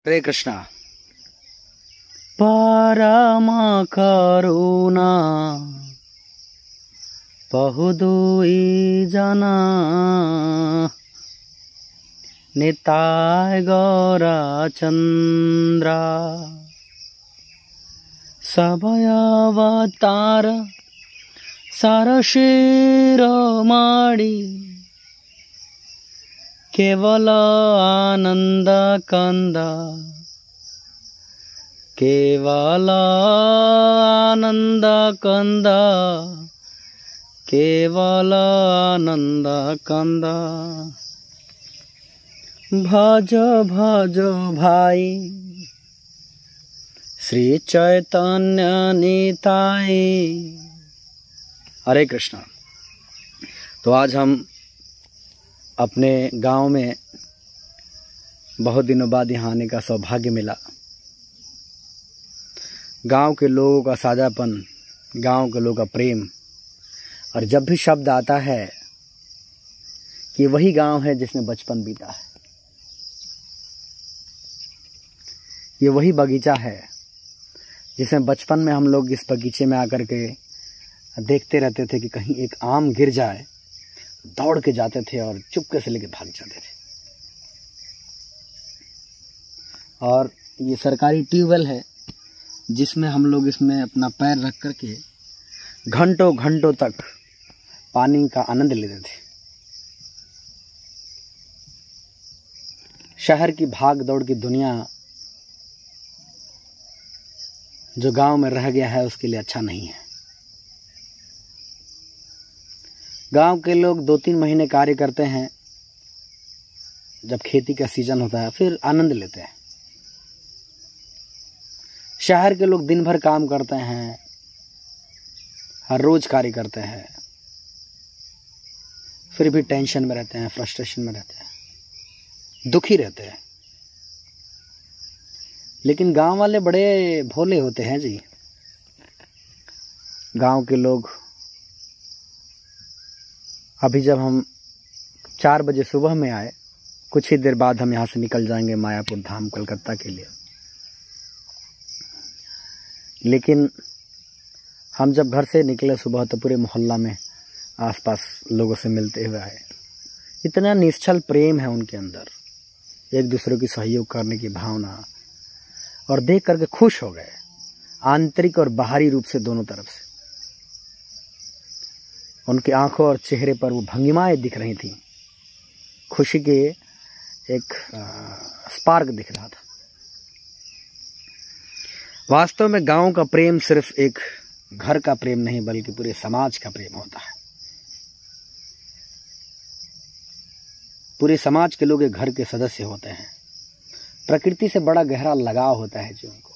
हरे कृष्णा। परम करुणा बहुदुई जना निताय गौरा चंद्रा सबय अवतार सरशिरोमणि केवल आनंद कंद केवल आनंद कंद केवल आनंद कंद भज भज भाई श्री चैतन्य निताई। हरे कृष्णा। तो आज हम अपने गांव में बहुत दिनों बाद यहाँ आने का सौभाग्य मिला। गांव के लोगों का साझापन, गांव के लोगों का प्रेम, और जब भी शब्द आता है कि वही गांव है जिसमें बचपन बीता है, ये वही बगीचा है जिसमें बचपन में हम लोग इस बगीचे में आकर के देखते रहते थे कि कहीं एक आम गिर जाए, दौड़ के जाते थे और चुपके से लेके भाग जाते थे। और ये सरकारी ट्यूबवेल है जिसमें हम लोग इसमें अपना पैर रख करके घंटों घंटों तक पानी का आनंद लेते थे। शहर की भाग दौड़ की दुनिया जो गांव में रह गया है उसके लिए अच्छा नहीं है। गांव के लोग 2-3 महीने कार्य करते हैं, जब खेती का सीजन होता है फिर आनंद लेते हैं। शहर के लोग दिन भर काम करते हैं, हर रोज कार्य करते हैं, फिर भी टेंशन में रहते हैं, फ्रस्ट्रेशन में रहते हैं, दुखी रहते हैं। लेकिन गांव वाले बड़े भोले होते हैं जी। गांव के लोग, अभी जब हम 4 बजे सुबह में आए, कुछ ही देर बाद हम यहाँ से निकल जाएंगे मायापुर धाम कलकत्ता के लिए। लेकिन हम जब घर से निकले सुबह तो पूरे मोहल्ला में आसपास लोगों से मिलते हुए आए। इतना निश्चल प्रेम है उनके अंदर, एक दूसरे की सहयोग करने की भावना, और देख करके खुश हो गए, आंतरिक और बाहरी रूप से दोनों तरफ से। उनकी आंखों और चेहरे पर वो भंगिमाएं दिख रही थी, खुशी के एक स्पार्क दिख रहा था। वास्तव में गांव का प्रेम सिर्फ एक घर का प्रेम नहीं बल्कि पूरे समाज का प्रेम होता है। पूरे समाज के लोग एक घर के सदस्य होते हैं। प्रकृति से बड़ा गहरा लगाव होता है जी उनको।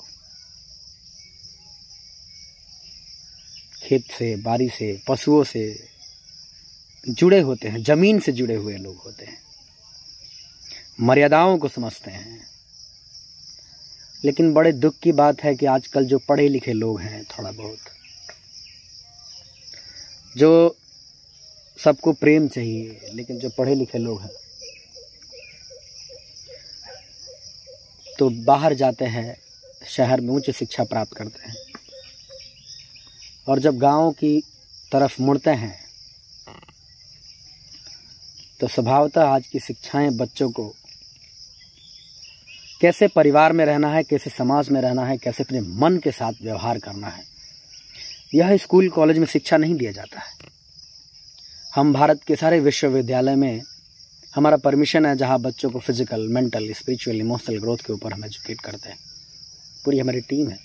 खेत से, बारी से, पशुओं से जुड़े होते हैं, जमीन से जुड़े हुए लोग होते हैं, मर्यादाओं को समझते हैं। लेकिन बड़े दुख की बात है कि आजकल जो पढ़े लिखे लोग हैं, थोड़ा बहुत जो सबको प्रेम चाहिए, लेकिन जो पढ़े लिखे लोग हैं तो बाहर जाते हैं, शहर में उच्च शिक्षा प्राप्त करते हैं, और जब गांव की तरफ मुड़ते हैं तो स्वभावतः आज की शिक्षाएं बच्चों को कैसे परिवार में रहना है, कैसे समाज में रहना है, कैसे अपने मन के साथ व्यवहार करना है, यह स्कूल कॉलेज में शिक्षा नहीं दिया जाता है। हम भारत के सारे विश्वविद्यालय में हमारा परमिशन है जहां बच्चों को physical, mental, spiritual, emotional growth के ऊपर हम एजुकेट करते हैं। पूरी हमारी टीम है।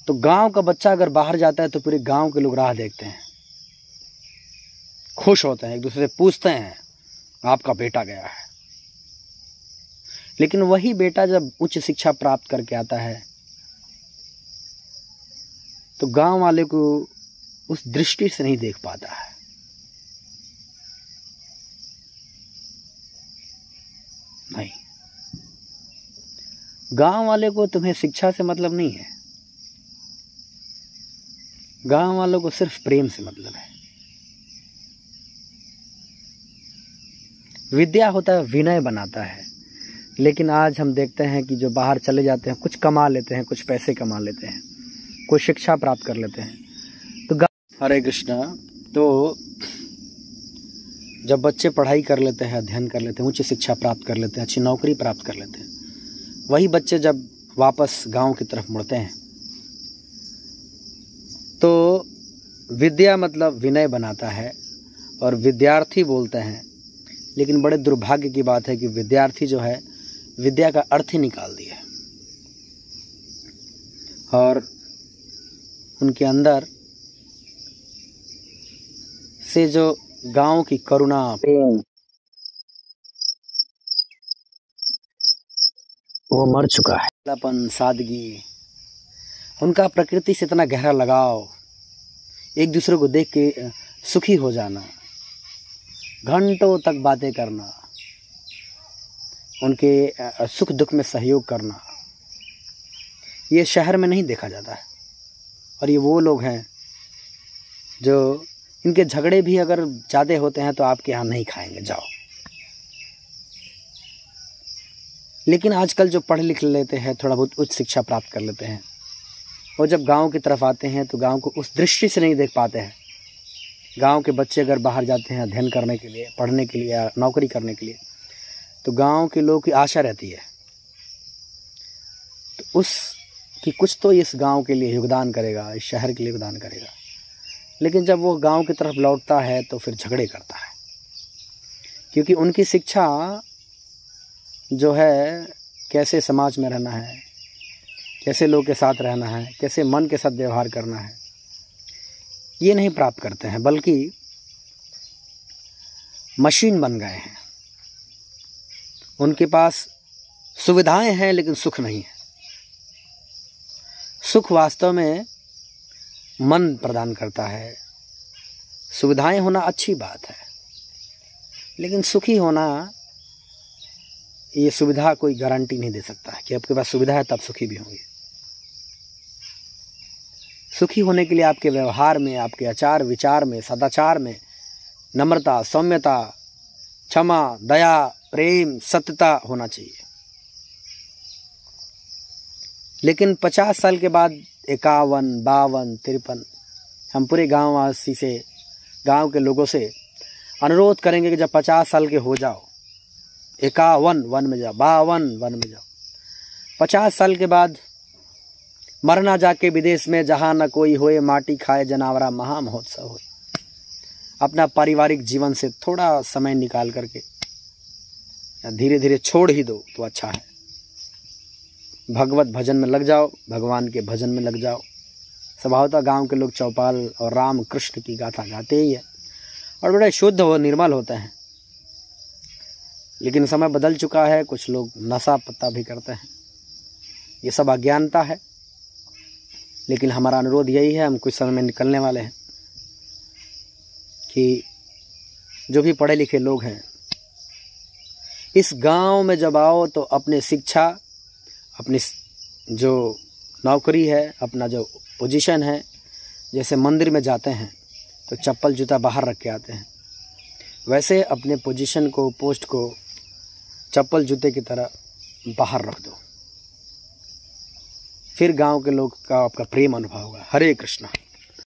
तो गांव का बच्चा अगर बाहर जाता है तो पूरे गांव के लोग राह देखते हैं, खुश होते हैं, एक दूसरे से पूछते हैं आपका बेटा गया है। लेकिन वही बेटा जब उच्च शिक्षा प्राप्त करके आता है तो गांव वाले को उस दृष्टि से नहीं देख पाता है। नहीं, गांव वाले को तुम्हें शिक्षा से मतलब नहीं है, गांव वालों को सिर्फ प्रेम से मतलब है। विद्या होता है विनय बनाता है। लेकिन आज हम देखते हैं कि जो बाहर चले जाते हैं, कुछ कमा लेते हैं, कुछ पैसे कमा लेते हैं, कुछ शिक्षा प्राप्त कर लेते हैं। तो हरे कृष्णा, तो जब बच्चे पढ़ाई कर लेते हैं, अध्ययन कर लेते हैं, उच्च शिक्षा प्राप्त कर लेते हैं, अच्छी नौकरी प्राप्त कर लेते हैं, वही बच्चे जब वापस गांव की तरफ मुड़ते हैं तो विद्या मतलब विनय बनाता है और विद्यार्थी बोलते हैं। लेकिन बड़े दुर्भाग्य की बात है कि विद्यार्थी जो है विद्या का अर्थ ही निकाल दिया है और उनके अंदर से जो गांव की करुणा, प्रेम वो मर चुका है। अपनापन, सादगी, उनका प्रकृति से इतना गहरा लगाव, एक दूसरे को देख के सुखी हो जाना, घंटों तक बातें करना, उनके सुख दुख में सहयोग करना, ये शहर में नहीं देखा जाता है। और ये वो लोग हैं जो इनके झगड़े भी अगर ज़्यादा होते हैं तो आपके यहाँ नहीं खाएंगे, जाओ। लेकिन आजकल जो पढ़ लिख लेते हैं, थोड़ा बहुत उच्च शिक्षा प्राप्त कर लेते हैं, और जब गांव की तरफ आते हैं तो गांव को उस दृष्टि से नहीं देख पाते हैं। गांव के बच्चे अगर बाहर जाते हैं अध्ययन करने के लिए, पढ़ने के लिए या नौकरी करने के लिए, तो गांव के लोगों की आशा रहती है तो उस कि कुछ तो इस गांव के लिए योगदान करेगा, इस शहर के लिए योगदान करेगा। लेकिन जब वो गांव की तरफ लौटता है तो फिर झगड़े करता है, क्योंकि उनकी शिक्षा जो है कैसे समाज में रहना है, कैसे लोग के साथ रहना है, कैसे मन के साथ व्यवहार करना है, ये नहीं प्राप्त करते हैं, बल्कि मशीन बन गए हैं। उनके पास सुविधाएं हैं लेकिन सुख नहीं है। सुख वास्तव में मन प्रदान करता है। सुविधाएं होना अच्छी बात है, लेकिन सुखी होना, ये सुविधा कोई गारंटी नहीं दे सकता है कि आपके पास सुविधा है तब सुखी भी होंगे। सुखी होने के लिए आपके व्यवहार में, आपके आचार विचार में, सदाचार में नम्रता, सौम्यता, क्षमा, दया, प्रेम, सत्यता होना चाहिए। लेकिन 50 साल के बाद 51, 52, 53 हम पूरे गांव वासी से, गांव के लोगों से अनुरोध करेंगे कि जब 50 साल के हो जाओ, 51 वन में जाओ, 52 वन में जाओ, 50 साल के बाद मरना जाके विदेश में, जहाँ न कोई होए माटी खाए जनावरा, महा महोत्सव हो। अपना पारिवारिक जीवन से थोड़ा समय निकाल करके धीरे धीरे छोड़ ही दो तो अच्छा है। भगवत भजन में लग जाओ, भगवान के भजन में लग जाओ। स्वभावतः गांव के लोग चौपाल और राम कृष्ण की गाथा गाते ही है और बड़े शुद्ध और निर्मल होते हैं। लेकिन समय बदल चुका है, कुछ लोग नशा पत्ता भी करते हैं, ये सब अज्ञानता है। लेकिन हमारा अनुरोध यही है, हम कुछ समय में निकलने वाले हैं, कि जो भी पढ़े लिखे लोग हैं इस गांव में जब आओ तो अपने शिक्षा, अपनी जो नौकरी है, अपना जो पोजीशन है, जैसे मंदिर में जाते हैं तो चप्पल जूता बाहर रख के आते हैं, वैसे अपने पोजीशन को, पोस्ट को चप्पल जूते की तरह बाहर रख दो। फिर गांव के लोग का आपका प्रेम अनुभव होगा। हरे कृष्णा।